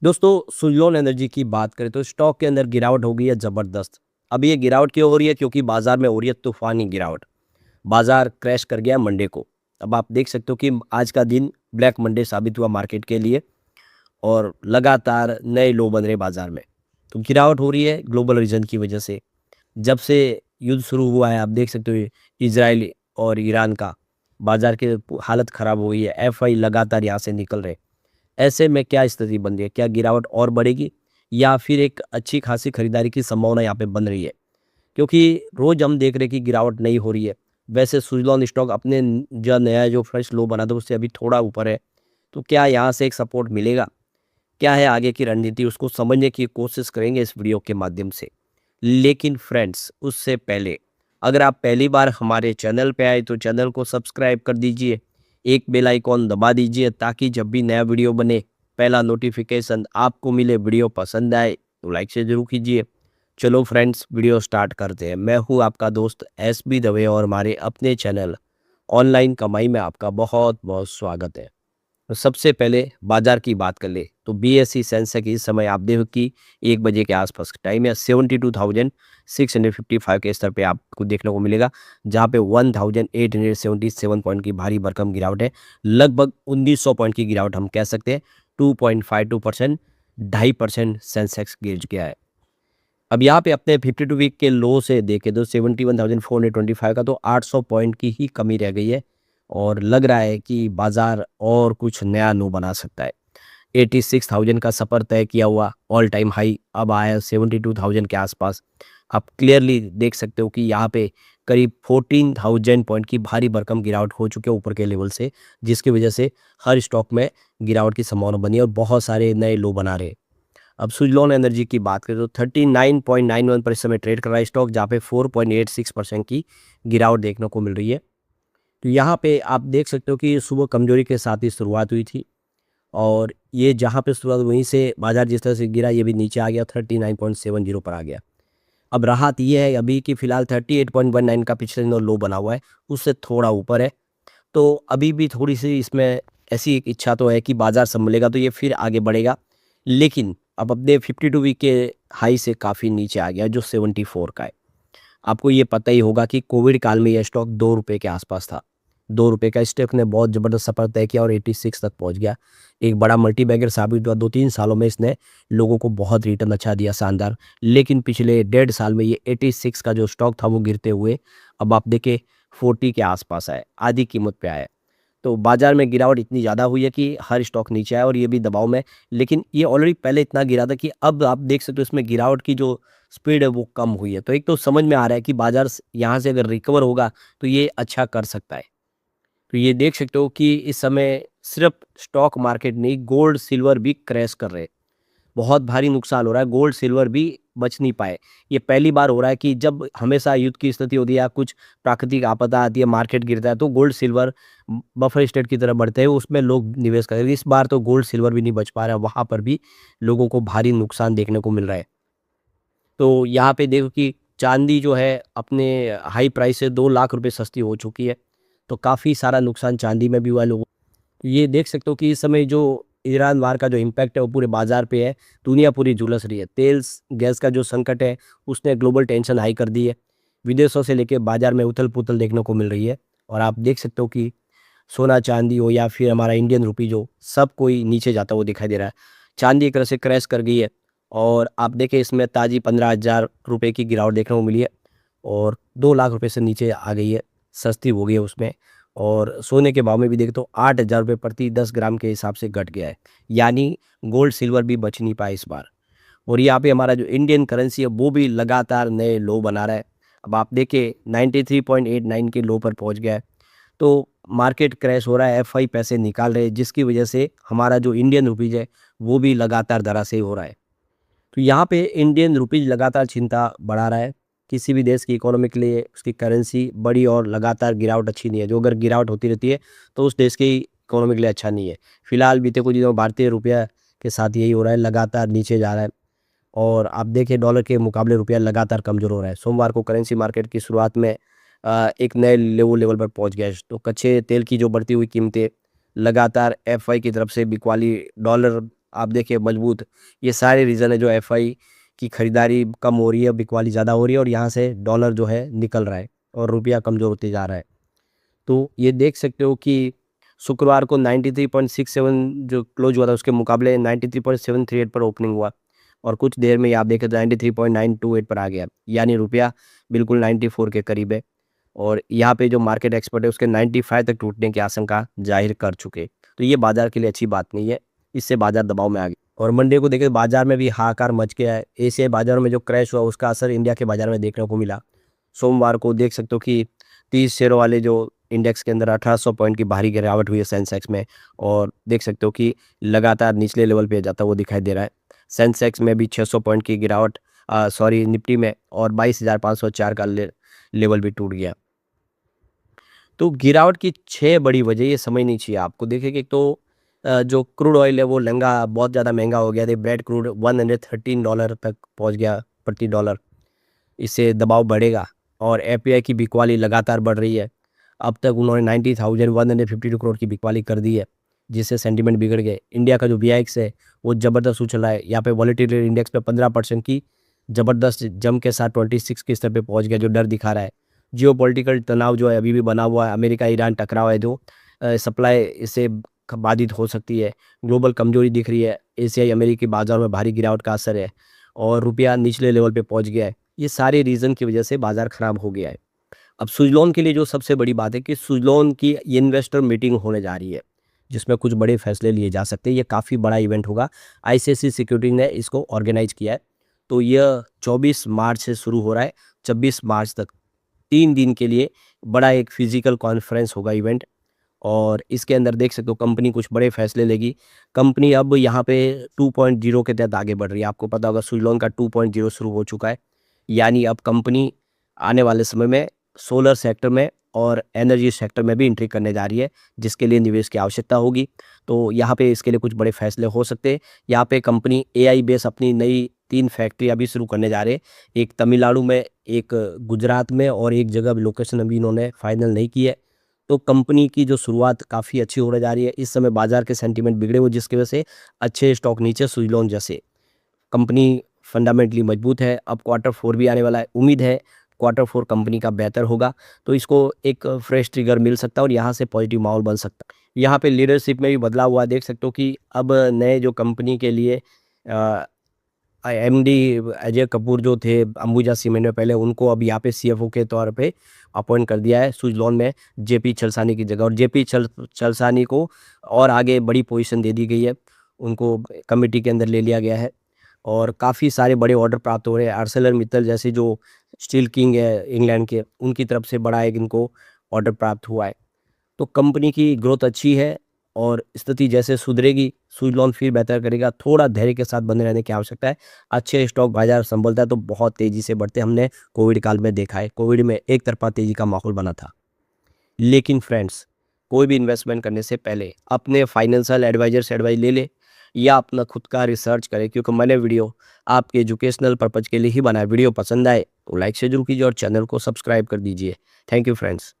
दोस्तों सुज़लॉन एनर्जी की बात करें तो स्टॉक के अंदर गिरावट हो गई है ज़बरदस्त। अब ये गिरावट क्यों हो रही है? क्योंकि बाजार में हो रही है तूफानी गिरावट। बाजार क्रैश कर गया मंडे को। अब आप देख सकते हो कि आज का दिन ब्लैक मंडे साबित हुआ मार्केट के लिए और लगातार नए लो बन रहे बाजार में। तो गिरावट हो रही है ग्लोबल रीजन की वजह से। जब से युद्ध शुरू हुआ है आप देख सकते हो इजराइल और ईरान का बाजार की हालत ख़राब हो गई है। एफआई लगातार यहाँ से निकल रहे। ऐसे में क्या स्थिति बन रही है? क्या गिरावट और बढ़ेगी या फिर एक अच्छी खासी खरीदारी की संभावना यहाँ पे बन रही है? क्योंकि रोज हम देख रहे हैं कि गिरावट नहीं हो रही है। वैसे सुज़लॉन स्टॉक अपने जो नया जो फ्रेश लो बना था उससे अभी थोड़ा ऊपर है। तो क्या यहाँ से एक सपोर्ट मिलेगा? क्या है आगे की रणनीति, उसको समझने की कोशिश करेंगे इस वीडियो के माध्यम से। लेकिन फ्रेंड्स उससे पहले अगर आप पहली बार हमारे चैनल पे आए तो चैनल को सब्सक्राइब कर दीजिए, एक बेल आइकॉन दबा दीजिए ताकि जब भी नया वीडियो बने पहला नोटिफिकेशन आपको मिले। वीडियो पसंद आए तो लाइक से जरूर कीजिए। चलो फ्रेंड्स वीडियो स्टार्ट करते हैं। मैं हूँ आपका दोस्त SB दवे और हमारे अपने चैनल ऑनलाइन कमाई में आपका बहुत बहुत स्वागत है। तो सबसे पहले बाजार की बात कर ले तो BSE सेंसेक्स इस समय आप देखो कि 1 बजे के आसपास का टाइम है। 72,655 के स्तर पे आपको देखने को मिलेगा, जहाँ पे 1877 पॉइंट की भारी भरकम गिरावट है। लगभग 1900 पॉइंट की गिरावट हम कह सकते हैं। 2.52%, 2.5% सेंसेक्स गिर गया है। अब यहाँ पे अपने 52 वीक के लो से देखें तो 71,425 का तो 800 पॉइंट की ही कमी रह गई है और लग रहा है कि बाजार और कुछ नया लो बना सकता है। 86,000 का सफ़र तय किया हुआ ऑल टाइम हाई अब आया है 72,000 के आसपास। आप क्लियरली देख सकते हो कि यहाँ पे करीब 14,000 पॉइंट की भारी भरकम गिरावट हो चुकी है ऊपर के लेवल से, जिसकी वजह से हर स्टॉक में गिरावट की संभावना बनी है और बहुत सारे नए लो बना रहे हैं। अब सुज़लॉन एनर्जी की बात करें तो 39.91 पर इस समय ट्रेड कर रहा है स्टॉक, जहाँ पे 4.86% की गिरावट देखने को मिल रही है। तो यहाँ पे आप देख सकते हो कि सुबह कमजोरी के साथ ही शुरुआत हुई थी और ये जहाँ पे शुरुआत वहीं से बाजार जिस तरह से गिरा ये भी नीचे आ गया, 39.70 पर आ गया। अब राहत ये है अभी कि फिलहाल 38.19 का पिछले दिनों लो बना हुआ है, उससे थोड़ा ऊपर है। तो अभी भी थोड़ी सी इसमें ऐसी एक इच्छा तो है कि बाजार संभलेगा तो ये फिर आगे बढ़ेगा। लेकिन अब अपने 52 वीक के हाई से काफ़ी नीचे आ गया जो 74 का है। आपको ये पता ही होगा कि कोविड काल में यह स्टॉक 2 रुपये के आसपास था। 2 रुपये का स्टॉक ने बहुत ज़बरदस्त सफ़र तय किया और 86 तक पहुंच गया। एक बड़ा मल्टीबैगर साबित हुआ। 2-3 सालों में इसने लोगों को बहुत रिटर्न अच्छा दिया, शानदार। लेकिन पिछले 1.5 साल में ये 86 का जो स्टॉक था वो गिरते हुए अब आप देखें 40 के आसपास आए, आधी कीमत पे आया। तो बाजार में गिरावट इतनी ज़्यादा हुई है कि हर स्टॉक नीचे आया और ये भी दबाव में। लेकिन ये ऑलरेडी पहले इतना गिरा था कि अब आप देख सकते हो इसमें गिरावट की जो स्पीड है वो कम हुई है। तो एक तो समझ में आ रहा है कि बाजार यहाँ से अगर रिकवर होगा तो ये अच्छा कर सकता है। तो ये देख सकते हो कि इस समय सिर्फ स्टॉक मार्केट नहीं, गोल्ड सिल्वर भी क्रैश कर रहे हैं। बहुत भारी नुकसान हो रहा है, गोल्ड सिल्वर भी बच नहीं पाए। ये पहली बार हो रहा है कि जब हमेशा युद्ध की स्थिति होती है या कुछ प्राकृतिक आपदा आती है, मार्केट गिरता है तो गोल्ड सिल्वर बफर स्टेट की तरह बढ़ते हैं, उसमें लोग निवेश करते हैं। इस बार तो गोल्ड सिल्वर भी नहीं बच पा रहा है, वहाँ पर भी लोगों को भारी नुकसान देखने को मिल रहा है। तो यहाँ पे देखो कि चांदी जो है अपने हाई प्राइस से 2 लाख रुपए सस्ती हो चुकी है। तो काफ़ी सारा नुकसान चांदी में भी हुआ है लोगों को। ये देख सकते हो कि इस समय जो ईरान वार का जो इम्पैक्ट है वो पूरे बाजार पे है। दुनिया पूरी झुलस रही है। तेल गैस का जो संकट है उसने ग्लोबल टेंशन हाई कर दी है। विदेशों से लेके बाजार में उथल पुथल देखने को मिल रही है और आप देख सकते हो कि सोना चांदी हो या फिर हमारा इंडियन रुपी जो सब कोई नीचे जाता हुआ दिखाई दे रहा है। चांदी एक तरह से क्रैश कर गई है और आप देखें इसमें ताज़ी 15,000 रुपये की गिरावट देखने को मिली है और 2 लाख रुपए से नीचे आ गई है, सस्ती हो गई है उसमें। और सोने के भाव में भी देखें तो 8,000 रुपये प्रति 10 ग्राम के हिसाब से घट गया है। यानी गोल्ड सिल्वर भी बच नहीं पाए इस बार। और यहाँ पे हमारा जो इंडियन करेंसी है वो भी लगातार नए लो बना रहा है। अब आप देखिए 93.89 के लो पर पहुँच गया है। तो मार्केट क्रैश हो रहा है, एफआई पैसे निकाल रहे हैं जिसकी वजह से हमारा जो इंडियन रुपीज़ है वो भी लगातार धराशायी हो रहा है। तो यहाँ पे इंडियन रुपीज़ लगातार चिंता बढ़ा रहा है। किसी भी देश की इकोनॉमी के लिए उसकी करेंसी बड़ी और लगातार गिरावट अच्छी नहीं है। जो अगर गिरावट होती रहती है तो उस देश की इकोनॉमी के लिए अच्छा नहीं है। फिलहाल बीते कुछ दिनों भारतीय रुपया के साथ यही हो रहा है, लगातार नीचे जा रहा है और आप देखिए डॉलर के मुकाबले रुपया लगातार कमज़ोर हो रहा है। सोमवार को करेंसी मार्केट की शुरुआत में एक नए लेवल पर पहुंच गया है। तो कच्चे तेल की जो बढ़ती हुई कीमतें लगातार एफआई की तरफ से बिकवाली डॉलर आप देखिए मजबूत। ये सारे रीज़न है जो एफआई की खरीदारी कम हो रही है, बिकवाली ज़्यादा हो रही है और यहाँ से डॉलर जो है निकल रहा है और रुपया कमज़ोर होते जा रहा है। तो ये देख सकते हो कि शुक्रवार को 93.67 जो क्लोज हुआ था उसके मुकाबले 93.738 पर ओपनिंग हुआ और कुछ देर में ही आप देखें तो 93.928 पर आ गया, यानी रुपया बिल्कुल 94 के करीब है और यहाँ पे जो मार्केट एक्सपर्ट है उसके 95 तक टूटने की आशंका जाहिर कर चुके। तो ये बाजार के लिए अच्छी बात नहीं है, इससे बाजार दबाव में आ गया और मंडे को देखें बाजार में भी हाहाकार मच गया है। एशियाई बाजारों में जो क्रैश हुआ उसका असर इंडिया के बाजार में देखने को मिला। सोमवार को देख सकते हो कि 30 शेयरों वाले जो इंडेक्स के अंदर 1800 पॉइंट की भारी गिरावट हुई है सेंसेक्स में और देख सकते हो कि लगातार निचले लेवल पे जाता वो दिखाई दे रहा है। सेंसेक्स में भी 600 पॉइंट की गिरावट निफ्टी में और 22,504 का लेवल भी टूट गया। तो गिरावट की 6 बड़ी वजह ये समझनी चाहिए आपको। देखिए कि एक तो जो क्रूड ऑयल है वो बहुत ज़्यादा महंगा हो गया। ब्रेड क्रूड $113 तक पहुंच गया प्रति डॉलर। इससे दबाव बढ़ेगा और एफपीआई की बिकवाली लगातार बढ़ रही है। अब तक उन्होंने 90,152 करोड़ की बिकवाली कर दी है, जिससे सेंटीमेंट बिगड़ गए। इंडिया का जो बीआईएक्स है वो ज़बरदस्त उछला है। यहाँ पे वॉलेटिलिटी इंडेक्स पे 15% की ज़बरदस्त जंप के साथ 26 के स्तर पे पहुंच गया, जो डर दिखा रहा है। जियोपॉलिटिकल तनाव जो है अभी भी बना हुआ है। अमेरिका ईरान टकराव है जो सप्लाई इससे बाधित हो सकती है। ग्लोबल कमजोरी दिख रही है। एशियाई अमेरिकी बाजार में भारी गिरावट का असर है और रुपया निचले लेवल पे पहुंच गया है। ये सारे रीज़न की वजह से बाजार खराब हो गया है। अब सुजलॉन के लिए जो सबसे बड़ी बात है कि सुजलॉन की इन्वेस्टर मीटिंग होने जा रही है, जिसमें कुछ बड़े फैसले लिए जा सकते हैं। ये काफ़ी बड़ा इवेंट होगा। आईसीआईसीआई सिक्योरिटीज ने इसको ऑर्गेनाइज किया है। तो यह 24 मार्च से शुरू हो रहा है, 26 मार्च तक 3 दिन के लिए बड़ा एक फिजिकल कॉन्फ्रेंस होगा इवेंट और इसके अंदर देख सकते हो कंपनी कुछ बड़े फैसले लेगी। कंपनी अब यहाँ पे 2.0 के तहत आगे बढ़ रही है। आपको पता होगा सुजलॉन का 2.0 शुरू हो चुका है, यानी अब कंपनी आने वाले समय में सोलर सेक्टर में और एनर्जी सेक्टर में भी एंट्री करने जा रही है, जिसके लिए निवेश की आवश्यकता होगी। तो यहाँ पे इसके लिए कुछ बड़े फैसले हो सकते हैं। यहाँ पे कंपनी एआई बेस अपनी नई 3 फैक्ट्री अभी शुरू करने जा रहे हैं। एक तमिलनाडु में, एक गुजरात में और एक जगह लोकेशन अभी इन्होंने फाइनल नहीं की है। तो कंपनी की जो शुरुआत काफ़ी अच्छी होने जा रही है। इस समय बाजार के सेंटीमेंट बिगड़े हुए, जिसकी वजह से अच्छे स्टॉक नीचे सुजलॉन जैसे कंपनी फंडामेंटली मजबूत है। अब Q4 भी आने वाला है। उम्मीद है Q4 कंपनी का बेहतर होगा, तो इसको एक फ्रेश ट्रिगर मिल सकता है और यहाँ से पॉजिटिव माहौल बन सकता है। यहाँ पे लीडरशिप में भी बदलाव हुआ, देख सकते हो कि अब नए जो कंपनी के लिए एमडी अजय कपूर जो थे अंबुजा सीमेंट में पहले, उनको अब यहाँ पे सीएफओ के तौर पे अपॉइंट कर दिया है सुजलॉन में जेपी चलसानी की जगह। और जेपी चलसानी को और आगे बड़ी पोजीशन दे दी गई है, उनको कमेटी के अंदर ले लिया गया है और काफ़ी सारे बड़े ऑर्डर प्राप्त हो रहे हैं। आर्सेलर मित्तल जैसे जो स्टील किंग है इंग्लैंड के, उनकी तरफ से बड़ा एक इनको ऑर्डर प्राप्त हुआ है। तो कंपनी की ग्रोथ अच्छी है और स्थिति जैसे सुधरेगी सुजलॉन फिर बेहतर करेगा। थोड़ा धैर्य के साथ बने रहने की आवश्यकता है। अच्छे स्टॉक बाजार संभलता है तो बहुत तेज़ी से बढ़ते हमने कोविड काल में देखा है। कोविड में एक तरफा तेज़ी का माहौल बना था। लेकिन फ्रेंड्स, कोई भी इन्वेस्टमेंट करने से पहले अपने फाइनेंशियल एडवाइजर से एडवाइस ले ले या अपना खुद का रिसर्च करें, क्योंकि मैंने वीडियो आपके एजुकेशनल पर्पज़ के लिए ही बनाया। वीडियो पसंद आए तो लाइक से जरूर कीजिए और चैनल को सब्सक्राइब कर दीजिए। Thank you friends.